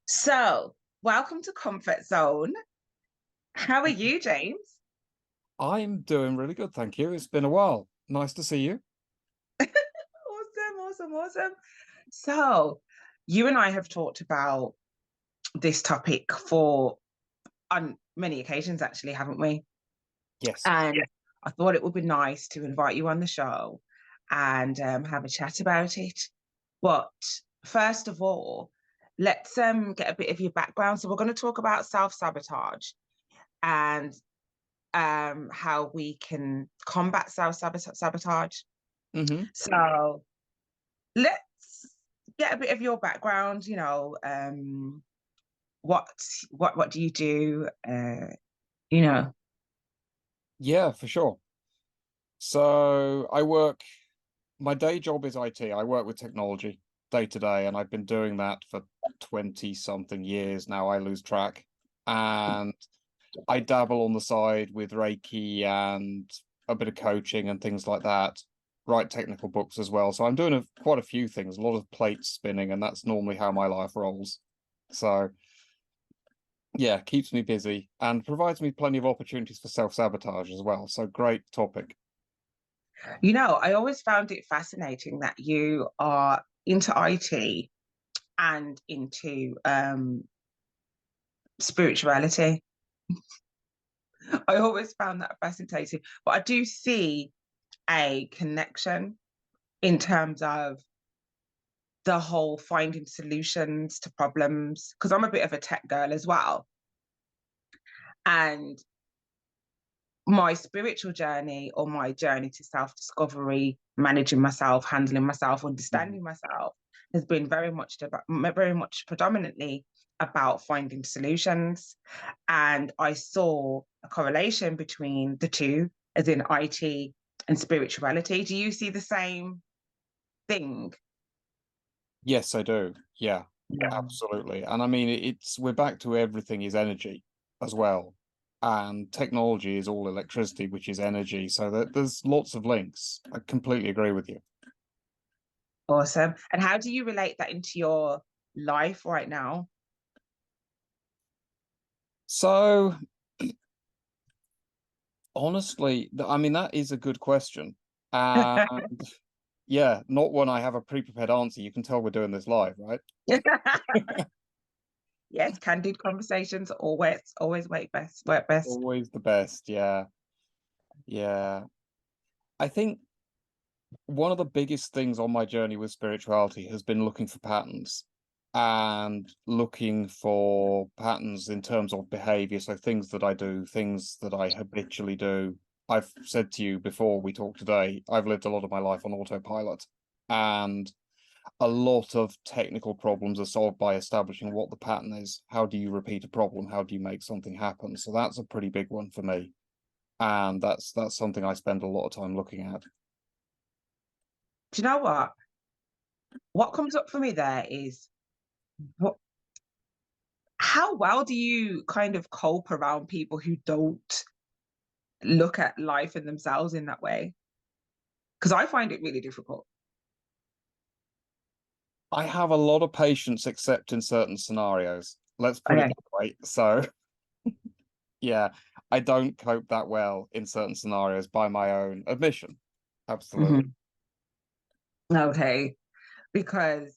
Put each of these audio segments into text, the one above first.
So, welcome to Comfort Zone. How are you, James? I'm doing really good, thank you. It's been a while. Nice to see you. Awesome, awesome, awesome. So, you and I have talked about this topic for on many occasions, actually, haven't we? Yes. And I thought it would be nice to invite you on the show and have a chat about it. But first of all, let's get a bit of your background. So, we're going to talk about self-sabotage and how we can combat self-sabotage. Hmm. So let's get a bit of your background. What what do you do? You know. Yeah, for sure. So my day job is IT. I work with technology day to day, and I've been doing that for 20 something years now. I lose track. And I dabble on the side with Reiki and a bit of coaching and things like that. Write technical books as well. So I'm doing quite a few things, a lot of plates spinning, and that's normally how my life rolls. So yeah, keeps me busy and provides me plenty of opportunities for self-sabotage as well. So great topic. I always found it fascinating that you are into IT and into spirituality. I always found that fascinating, but I do see a connection in terms of the whole finding solutions to problems because I'm a bit of a tech girl as well. And my spiritual journey or my journey to self discovery, managing myself, handling myself, Mhm. understanding myself has been very much predominantly about finding solutions. And I saw a correlation between the two, as in IT and spirituality. Do you see the same thing? Yes, I do. Yeah, Yeah. absolutely. And I mean, we're back to everything is energy as well. And technology is all electricity, which is energy. So there's lots of links. I completely agree with you. Awesome. And how do you relate that into your life right now? So honestly, I mean, that is a good question. And yeah, not one I have a pre-prepared answer. You can tell we're doing this live, right? Yes, candid conversations always work best. Always the best. Yeah. Yeah. I think one of the biggest things on my journey with spirituality has been looking for patterns and looking for patterns in terms of behavior. So things that I do, things that I habitually do. I've said to you before we talked today, I've lived a lot of my life on autopilot, and a lot of technical problems are solved by establishing what the pattern is. How do you repeat a problem? How do you make something happen? So that's a pretty big one for me. And that's something I spend a lot of time looking at. Do you know what? What comes up for me there is what how well do you kind of cope around people who don't look at life and themselves in that way? Because I find it really difficult. I have a lot of patience except in certain scenarios. Let's put it Okay. that way. So yeah, I don't cope that well in certain scenarios by my own admission. Absolutely. Mhm. Okay. Because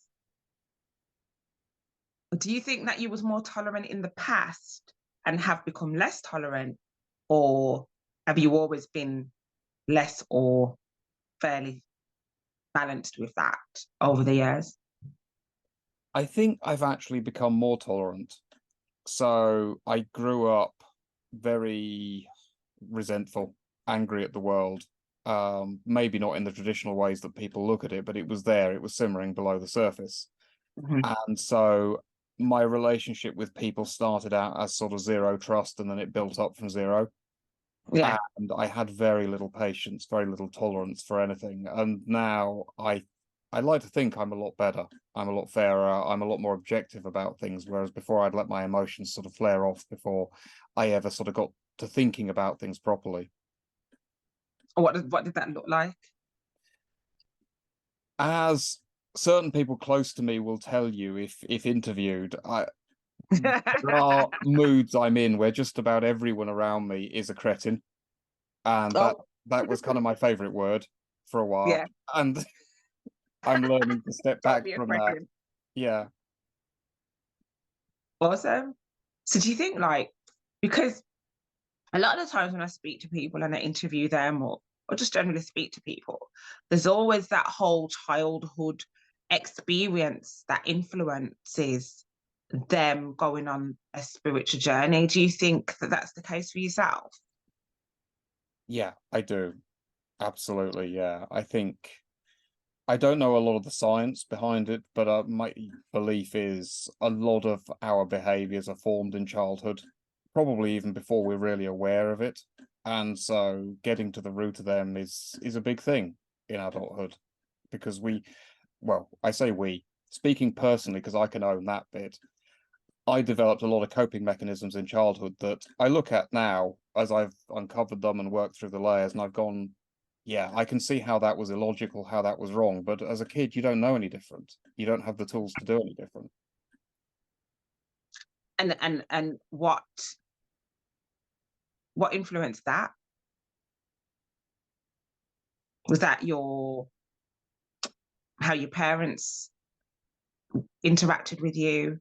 do you think that you was more tolerant in the past and have become less tolerant, or have you always been less or fairly balanced with that over the years? I think I've actually become more tolerant. So I grew up very resentful, angry at the world. Maybe not in the traditional ways that people look at it, but it was there, it was simmering below the surface. Mhm. And so my relationship with people started out as sort of zero trust, and then it built up from zero. Yeah. And I had very little patience, very little tolerance for anything. And now I like to think I'm a lot better. I'm a lot fairer. I'm a lot more objective about things. Whereas before I'd let my emotions sort of flare off before I ever sort of got to thinking about things properly. What did that look like? As certain people close to me will tell you if interviewed, there are moods I'm in where just about everyone around me is a cretin, and that Oh, that was kind of my favorite word for a while, yeah. and I'm learning to step Gotta back be a from that. question. Yeah. Awesome. So do you think like, because a lot of the times when I speak to people and I interview them or just generally speak to people, there's always that whole childhood experience that influences them going on a spiritual journey. Do you think that that's the case for yourself? Yeah, I do. Absolutely. Yeah. I think I don't know a lot of the science behind it, but my belief is a lot of our behaviors are formed in childhood, probably even before we're really aware of it. And so getting to the root of them is a big thing in adulthood because well, I say we, speaking personally, because I can own that bit. I developed a lot of coping mechanisms in childhood that I look at now as I've uncovered them and worked through the layers, and I've gone, yeah, I can see how that was illogical, how that was wrong. But as a kid, you don't know any different. You don't have the tools to do any different. And what influenced that? Was that your how your parents interacted with you?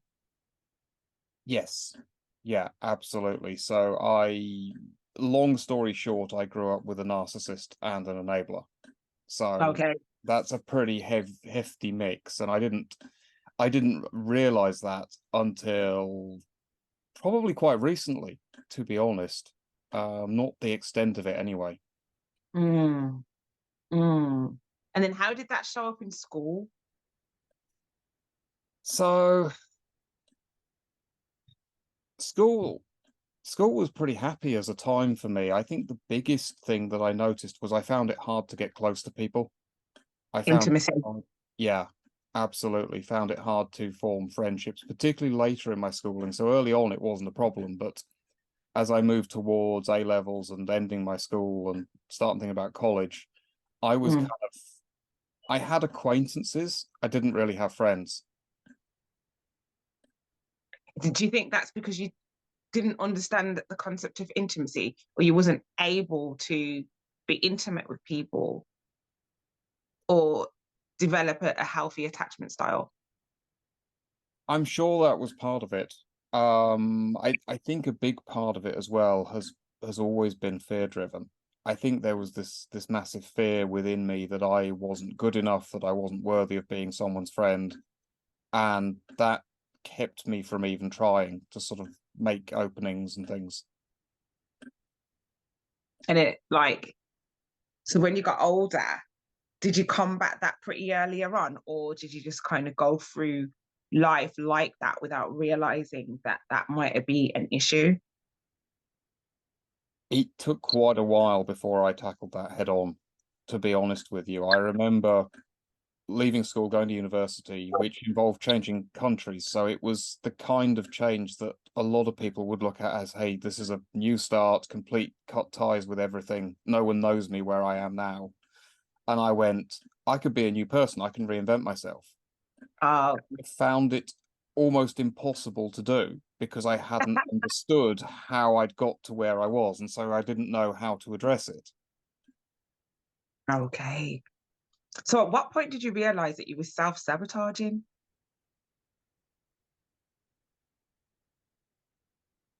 Yes. Yeah, absolutely. So long story short, I grew up with a narcissist and an enabler. So Okay. that's a pretty hefty mix. And I didn't realize that until probably quite recently, to be honest. Not the extent of it anyway. Mm, mm. And then how did that show up in school? So school school was pretty happy as a time for me. I think the biggest thing that I noticed was I found it hard to get close to people. I found it Intimacy. hard, yeah, absolutely found it hard to form friendships, particularly later in my schooling. So early on it wasn't a problem, but as I moved towards A levels and ending my school and starting thinking about college, I was Mm. kind of I had acquaintances. I didn't really have friends. Did you think that's because you didn't understand the concept of intimacy, or you wasn't able to be intimate with people or develop a healthy attachment style? I'm sure that was part of it. I think a big part of it as well has always been fear driven. I think there was this massive fear within me that I wasn't good enough, that I wasn't worthy of being someone's friend, and that kept me from even trying to sort of make openings and things. And it like, so when you got older, did you combat that pretty earlier on, or did you just kind of go through life like that without realizing that that might be an issue? It took quite a while before I tackled that head on, to be honest with you. I remember leaving school, going to university, which involved changing countries. So it was the kind of change that a lot of people would look at as, hey, this is a new start, complete cut ties with everything. No one knows me where I am now. And I went, I could be a new person. I can reinvent myself. Oh, I found it almost impossible to do because I hadn't understood how I'd got to where I was. And so I didn't know how to address it. okay. So at what point did you realize that you were self-sabotaging?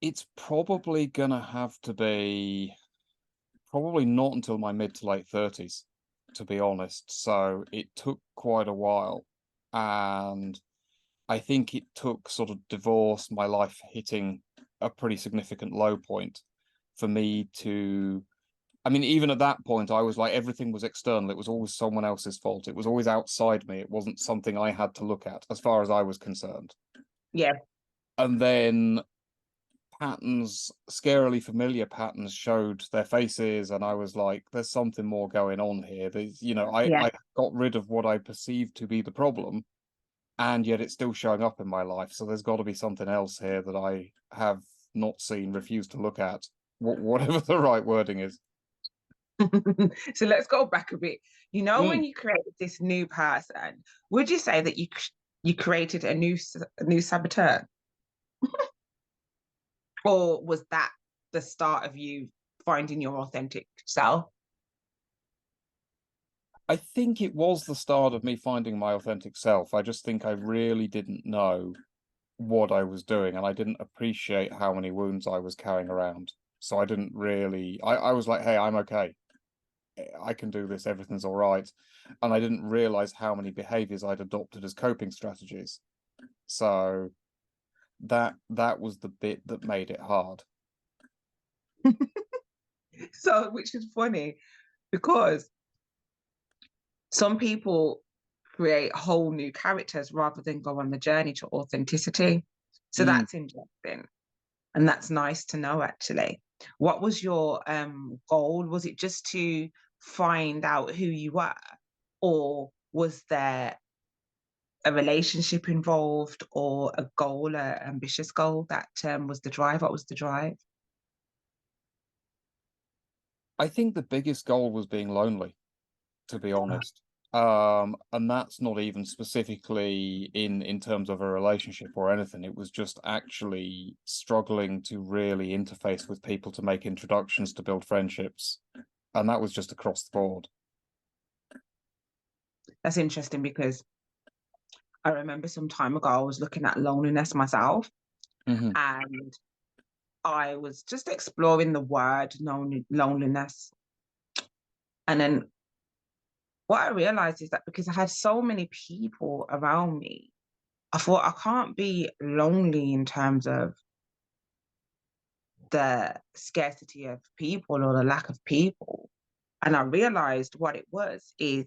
It's probably gonna have to be probably not until my mid to late 30s, to be honest. So it took quite a while. And I think it took sort of divorce, my life hitting a pretty significant low point for me to. I mean, even at that point, I was like, everything was external. It was always someone else's fault. It was always outside me. It wasn't something I had to look at, as far as I was concerned. Yeah, And then patterns, scarily familiar patterns, showed their faces, and I was like, "There's something more going on here." yeah. I got rid of what I perceived to be the problem, and yet it's still showing up in my life. So there's got to be something else here that I have not seen, refused to look at, whatever the right wording is. So let's go back a bit. You know, when Mm. you created this new person, would you say that you created a new saboteur? Or was that the start of you finding your authentic self? I think it was the start of me finding my authentic self. I just think I really didn't know what I was doing, and I didn't appreciate how many wounds I was carrying around. So I didn't really, I was like, hey, I'm okay. I can do this. Everything's all right. And I didn't realize how many behaviors I'd adopted as coping strategies. So that was the bit that made it hard. So, which is funny because some people create whole new characters rather than go on the journey to authenticity. So Mm. that's interesting. And that's nice to know, actually. What was your goal? Was it just to find out who you were? Or was there a relationship involved or a goal, an ambitious goal that was the drive? What was the drive? I think the biggest goal was being lonely, to be honest. And that's not even specifically in terms of a relationship or anything. It was just actually struggling to really interface with people, to make introductions, to build friendships. And that was just across the board. That's interesting because I remember some time ago I was looking at loneliness myself, Mm-hmm. and I was just exploring the word loneliness. And then what I realized is that because I had so many people around me, I thought I can't be lonely in terms of the scarcity of people or the lack of people. And I realized what it was is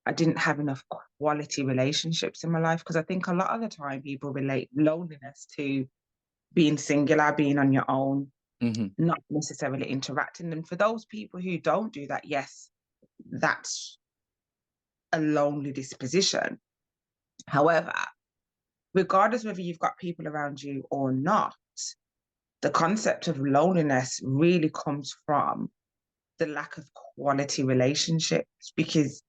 I didn't have enough quality relationships in my life, because I think a lot of the time people relate loneliness to being singular, being on your own, Mm-hmm. not necessarily interacting. And for those people who don't do that, yes, that's a lonely disposition. However, regardless whether you've got people around you or not, the concept of loneliness really comes from the lack of quality relationships, because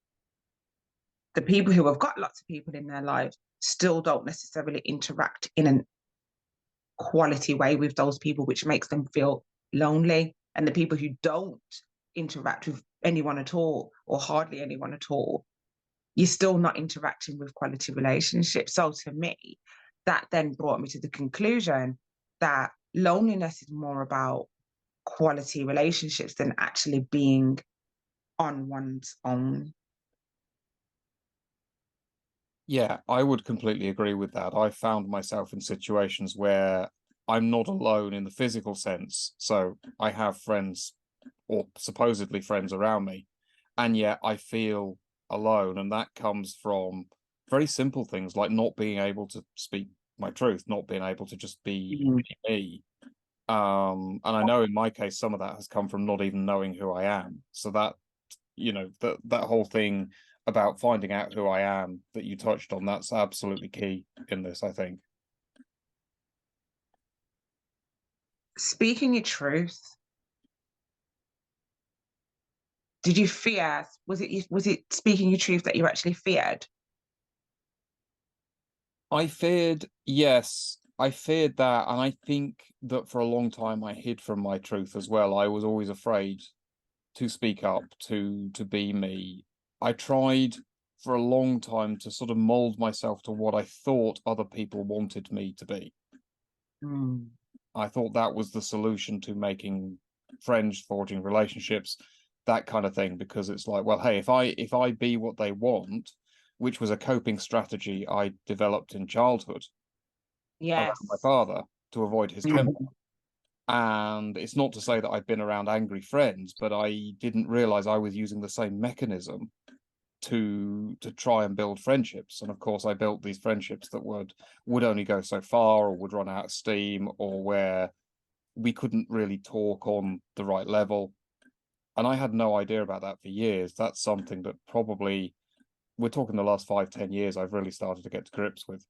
the people who have got lots of people in their life still don't necessarily interact in a quality way with those people, which makes them feel lonely. And the people who don't interact with anyone at all or hardly anyone at all, you're still not interacting with quality relationships. So to me, that then brought me to the conclusion that loneliness is more about quality relationships than actually being on one's own. Yeah, I would completely agree with that. I found myself in situations where I'm not alone in the physical sense. So I have friends, or supposedly friends, around me, and yet I feel alone. And that comes from very simple things like not being able to speak my truth, not being able to just be Mm. me. And I know in my case, some of that has come from not even knowing who I am. So that, that whole thing about finding out who I am that you touched on, that's absolutely key in this, I think. Speaking your truth, did you fear? Was it speaking your truth that you actually feared? I feared, yes, I feared that. And I think that for a long time I hid from my truth as well. I was always afraid to speak up, to be me. I tried for a long time to sort of mold myself to what I thought other people wanted me to be. Mm. I thought that was the solution to making friends, forging relationships, that kind of thing. Because it's like, well, hey, if I be what they want, which was a coping strategy I developed in childhood around my Yes. father to avoid his temper. Mhm. And it's not to say that I've been around angry friends, but I didn't realize I was using the same mechanism to try and build friendships. And of course I built these friendships that would only go so far, or would run out of steam, or where we couldn't really talk on the right level. And I had no idea about that for years. That's something that probably, we're talking the last 5, 10 years, I've really started to get to grips with.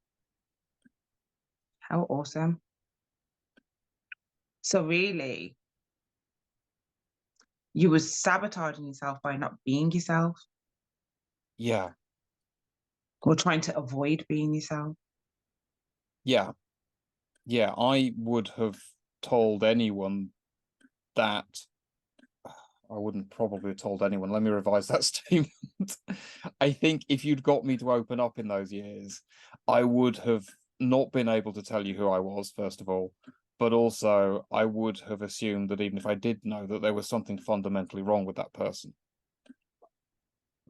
How awesome. So really, you were sabotaging yourself by not being yourself Yeah, or trying to avoid being yourself. yeah, yeah. I would have told anyone that I wouldn't probably have told anyone. Let me revise that statement. I think if you'd got me to open up in those years, I would have not been able to tell you who I was, first of all, but also I would have assumed that even if I did know, that there was something fundamentally wrong with that person.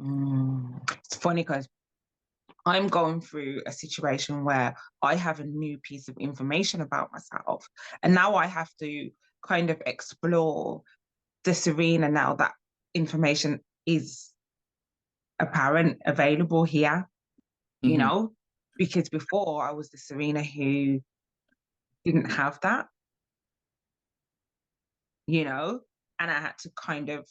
It's funny because I'm going through a situation where I have a new piece of information about myself, and now I have to kind of explore the Sereena now that information is apparent, available here, Hmm. because before I was the Sereena who didn't have that, you know, and I had to kind of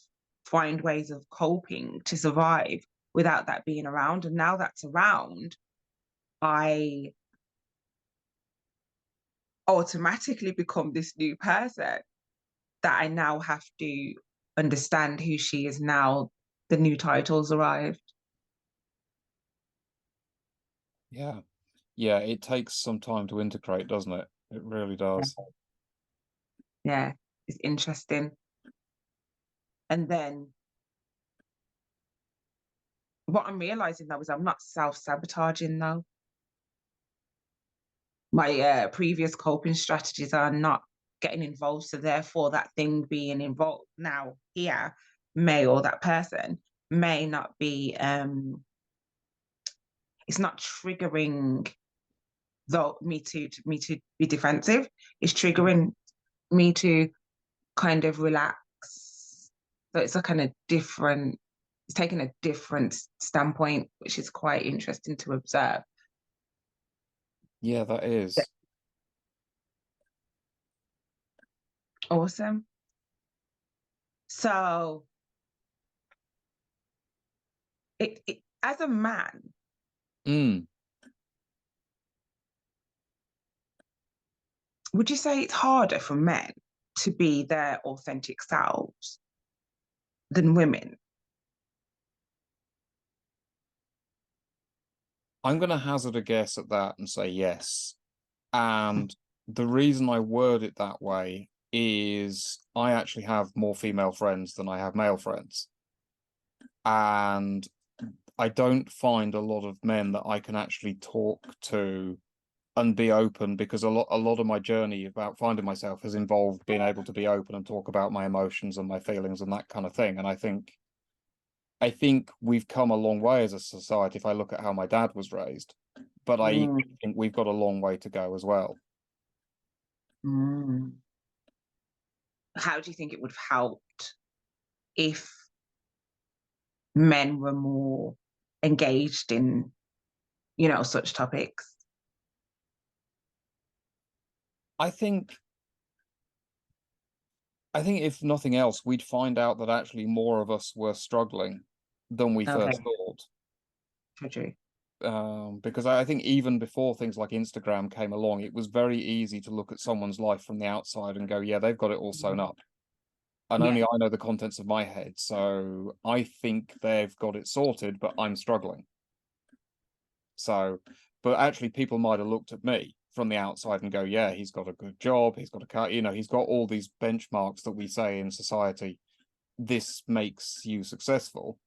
find ways of coping to survive without that being around. And now that's around, I automatically become this new person that I now have to understand who she is now the new titles arrived. Yeah. Yeah, it takes some time to integrate, doesn't it? It really does. Yeah, it's interesting. And then what I'm realizing though is I'm not self-sabotaging though. My previous coping strategies are not getting involved. So therefore that thing being involved now here may, or that person may not be it's not triggering though me to be defensive. It's triggering me to kind of relax. So it's a kind of different, it's taking a different standpoint, which is quite interesting to observe. Yeah, that is. Awesome. So as a man, Mm. would you say it's harder for men to be their authentic selves than women? I'm going to hazard a guess at that and say yes. And the reason I word it that way is I actually have more female friends than I have male friends. And I don't find a lot of men that I can actually talk to and be open, because a lot of my journey about finding myself has involved being able to be open and talk about my emotions and my feelings and that kind of thing. And I think we've come a long way as a society if I look at how my dad was raised, but I Mm, equally think we've got a long way to go as well. mm. How do you think it would have helped if men were more engaged in, such topics? I think I think if nothing else, we'd find out that actually more of us were struggling than we first Okay, thought. true. Because I think even before things like Instagram came along, it was very easy to look at someone's life from the outside and go, yeah, they've got it all sewn up. And Yeah. only I know the contents of my head. So I think they've got it sorted, but I'm struggling. So, but actually, people might have looked at me from the outside and go, yeah, he's got a good job. He's got a car, he's got all these benchmarks that we say in society. This makes you successful.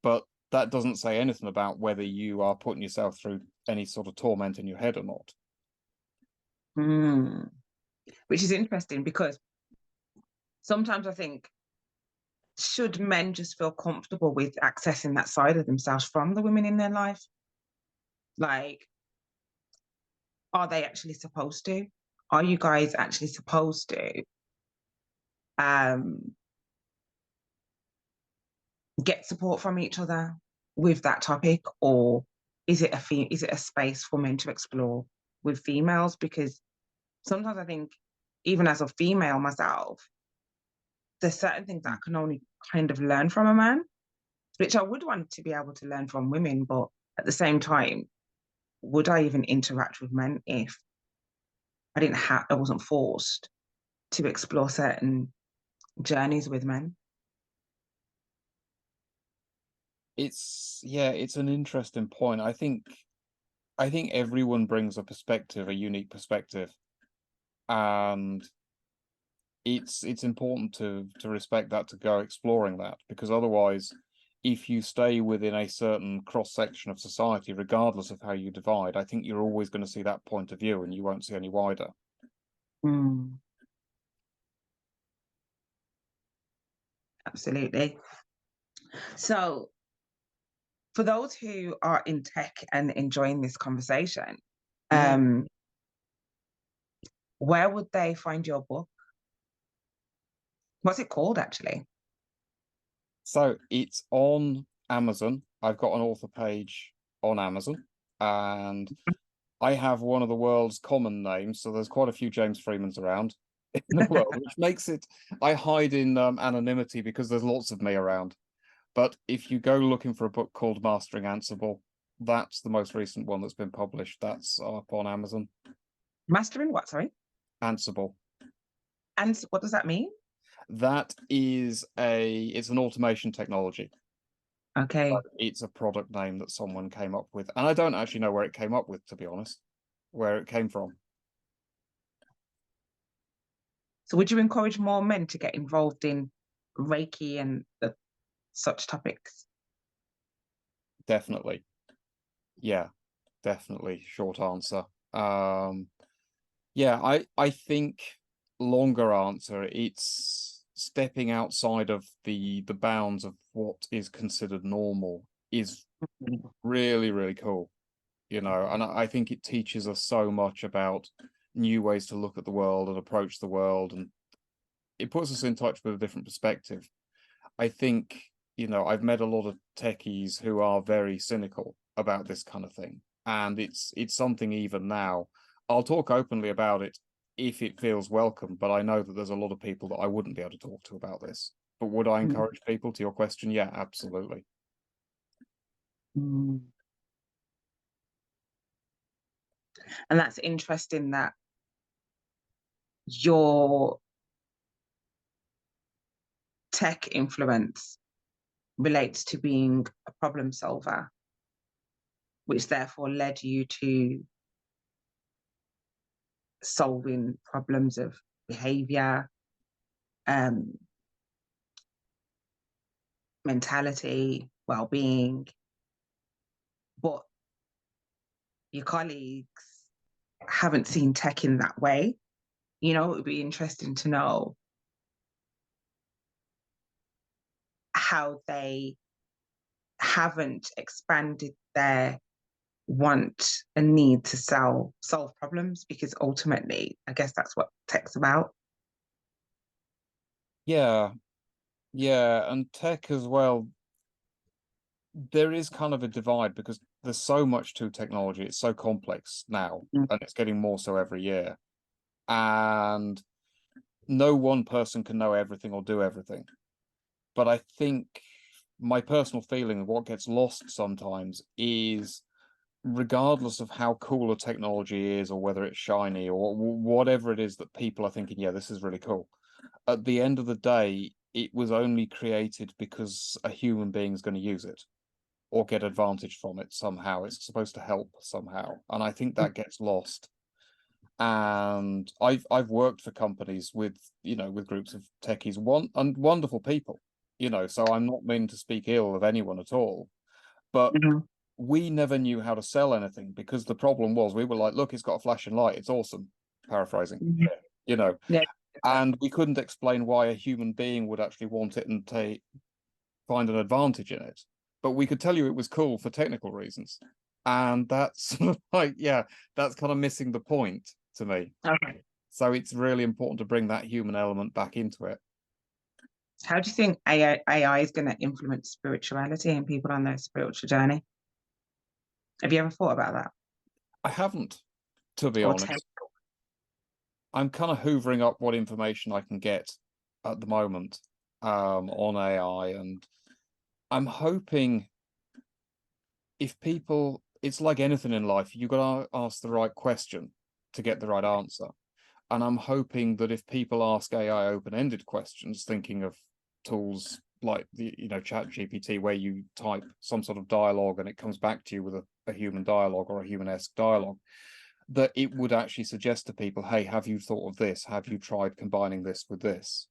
But that doesn't say anything about whether you are putting yourself through any sort of torment in your head or not. Mm. Which is interesting because sometimes I think, should men just feel comfortable with accessing that side of themselves from the women in their life? Like, are they actually supposed to? Are you guys actually supposed to um, get support from each other with that topic, or is it a space for men to explore with females? Because sometimes I think, even as a female myself, there's certain things that I can only kind of learn from a man, which I would want to be able to learn from women, but at the same time, would I even interact with men if I wasn't forced to explore certain journeys with men? It's an interesting point. I think everyone brings a unique perspective. and it's important to respect that, to go exploring that, because otherwise, if you stay within a certain cross section of society, regardless of how you divide, I think you're always going to see that point of view, and you won't see any wider. Mm, absolutely. So, for those who are in tech and enjoying this conversation, Yeah. where would they find your book? What's it called, actually? So it's on Amazon. I've got an author page on Amazon, and I have one of the world's common names, so there's quite a few James Freemans around in the world, which makes it, I hide in anonymity because there's lots of me around. But if you go looking for a book called Mastering Ansible, that's the most recent one that's been published. That's up on Amazon. Mastering what? Sorry. Ansible. And what does that mean? That is it's an automation technology. Okay. It's a product name that someone came up with. And I don't actually know where it came up with, to be honest, where it came from. So, would you encourage more men to get involved in Reiki and such topics? Definitely. Yeah, definitely. Short answer. Yeah, I think longer answer, it's stepping outside of the bounds of what is considered normal is really, really cool, you know, and I think it teaches us so much about new ways to look at the world and approach the world, and it puts us in touch with a different perspective. I think, you know, I've met a lot of techies who are very cynical about this kind of thing, and it's something even now. I'll talk openly about it if it feels welcome, but I know that there's a lot of people that I wouldn't be able to talk to about this. But would I Mm. encourage people, to your question? Yeah, absolutely. Mm. And that's interesting that your tech influence relates to being a problem solver, which therefore led you to solving problems of behavior, um, mentality, well-being. But your colleagues haven't seen tech in that way. You know, it would be interesting to know how they haven't expanded their want and need to solve problems, because ultimately, I guess that's what tech's about. Yeah, yeah, and tech as well. There is kind of a divide because there's so much to technology. It's so complex now, Mm. and it's getting more so every year. And no one person can know everything or do everything. But I think my personal feeling of what gets lost sometimes is, regardless of how cool a technology is or whether it's shiny or whatever it is that people are thinking, yeah, this is really cool. At the end of the day, it was only created because a human being is going to use it or get advantage from it somehow. It's supposed to help somehow. And I think that gets lost. And I've worked for companies with, you know, with groups of techies, and wonderful people, you know, so I'm not meaning to speak ill of anyone at all, but Mhm. we never knew how to sell anything because the problem was we were like, look, it's got a flashing light, it's awesome, paraphrasing, Mhm. you know, Yeah. and we couldn't explain why a human being would actually want it and find an advantage in it, but we could tell you it was cool for technical reasons, and that's like, yeah, that's kind of missing the point to me. Okay. So it's really important to bring that human element back into it. How do you think AI is going to influence spirituality and people on their spiritual journey? Have you ever thought about that? I haven't, to be Or tech? honest. I'm kind of hoovering up what information I can get at the moment on AI, and I'm hoping, if people, it's like anything in life, you got to ask the right question to get the right answer. And I'm hoping that if people ask AI open-ended questions, thinking of tools like the, you know, Chat GPT, where you type some sort of dialogue and it comes back to you with a human dialogue or a human-esque dialogue, that it would actually suggest to people, hey, have you thought of this? Have you tried combining this with this?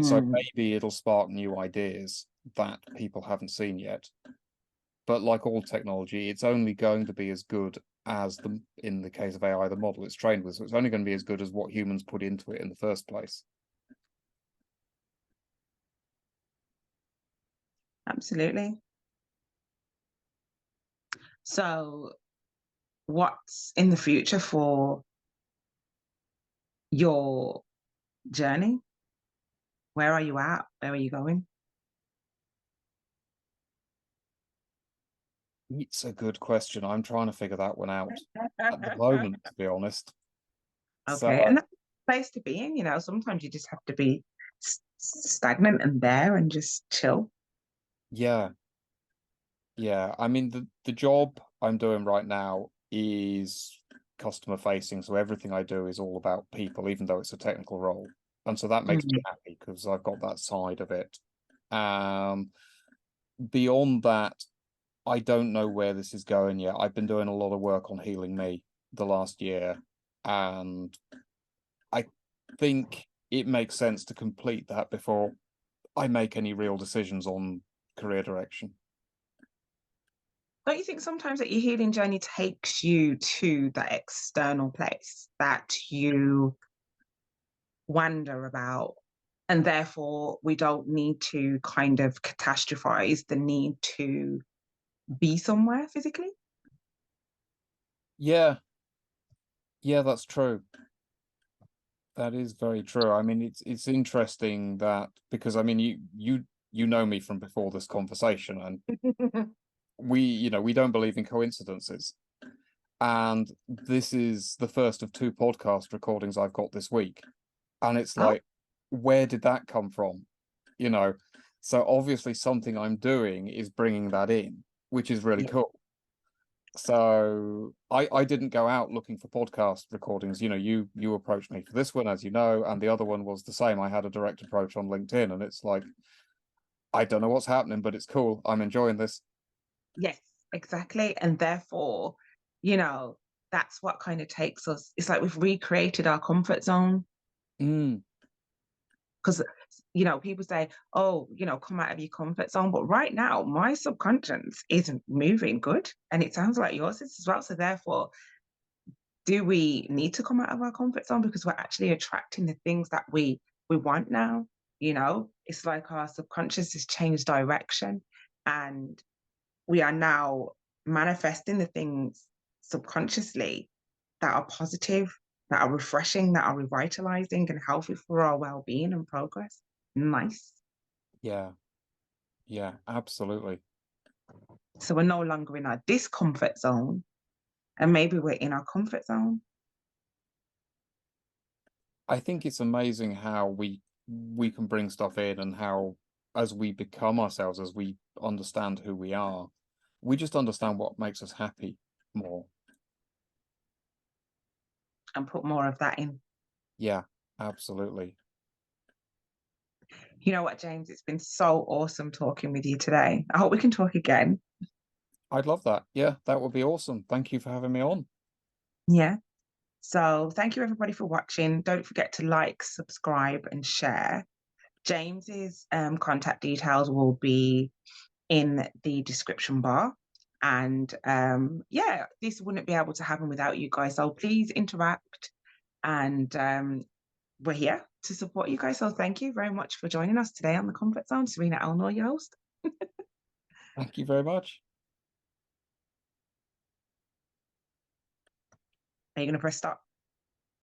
So Mm, maybe it'll spark new ideas that people haven't seen yet. But like all technology, it's only going to be as good as in the case of AI, the model it's trained with. So it's only going to be as good as what humans put into it in the first place. absolutely. So, what's in the future for your journey? Where are you at? Where are you going? It's a good question. I'm trying to figure that one out at the moment, to be honest. So Okay, and that's a place to be in. Sometimes you just have to be stagnant and there and just chill. yeah, yeah. I mean, the job I'm doing right now is customer facing, so everything I do is all about people, even though it's a technical role. And so that makes me Mm, happy because I've got that side of it. Um, Beyond that, I don't know where this is going yet. I've been doing a lot of work on healing me the last year, and I think it makes sense to complete that before I make any real decisions on career direction. Don't you think sometimes that your healing journey takes you to that external place that you wonder about? And therefore, we don't need to kind of catastrophize the need to be somewhere physically. Yeah, yeah, that's true. That is very true. I mean, it's interesting that because I mean, you know me from before this conversation, and we don't believe in coincidences. And this is the first of two podcast recordings I've got this week. And it's Oh, like, where did that come from? You know, so obviously something I'm doing is bringing that in, which is really yeah. cool. So I didn't go out looking for podcast recordings. You approached me for this one, as you know, and the other one was the same. I had a direct approach on LinkedIn, and it's like, I don't know what's happening, but it's cool. I'm enjoying this. Yes, exactly. And therefore, you know, that's what kind of takes us. It's like we've recreated our comfort zone Mm, because, people say, oh, come out of your comfort zone. But right now, my subconscious isn't moving good. And it sounds like yours is as well. So therefore, do we need to come out of our comfort zone because we're actually attracting the things that we want now? It's like our subconscious has changed direction and we are now manifesting the things subconsciously that are positive, that are refreshing, that are revitalizing and healthy for our well-being and progress. Nice. yeah, yeah, absolutely. So we're no longer in our discomfort zone, and maybe we're in our comfort zone. I think it's amazing how we can bring stuff in and how as we become ourselves, as we understand who we are, we just understand what makes us happy more. And put more of that in. Yeah, absolutely. You know what, James? It's been so awesome talking with you today. I hope we can talk again. I'd love that. Yeah, that would be awesome. Thank you for having me on. Yeah. So thank you everybody for watching. Don't forget to like, subscribe, and share. James's contact details will be in the description bar. And yeah, this wouldn't be able to happen without you guys. So please interact. And we're here to support you guys. So thank you very much for joining us today on the Comfort Zone. Sereena Elnor, your host. Thank you very much. Are you going to press stop?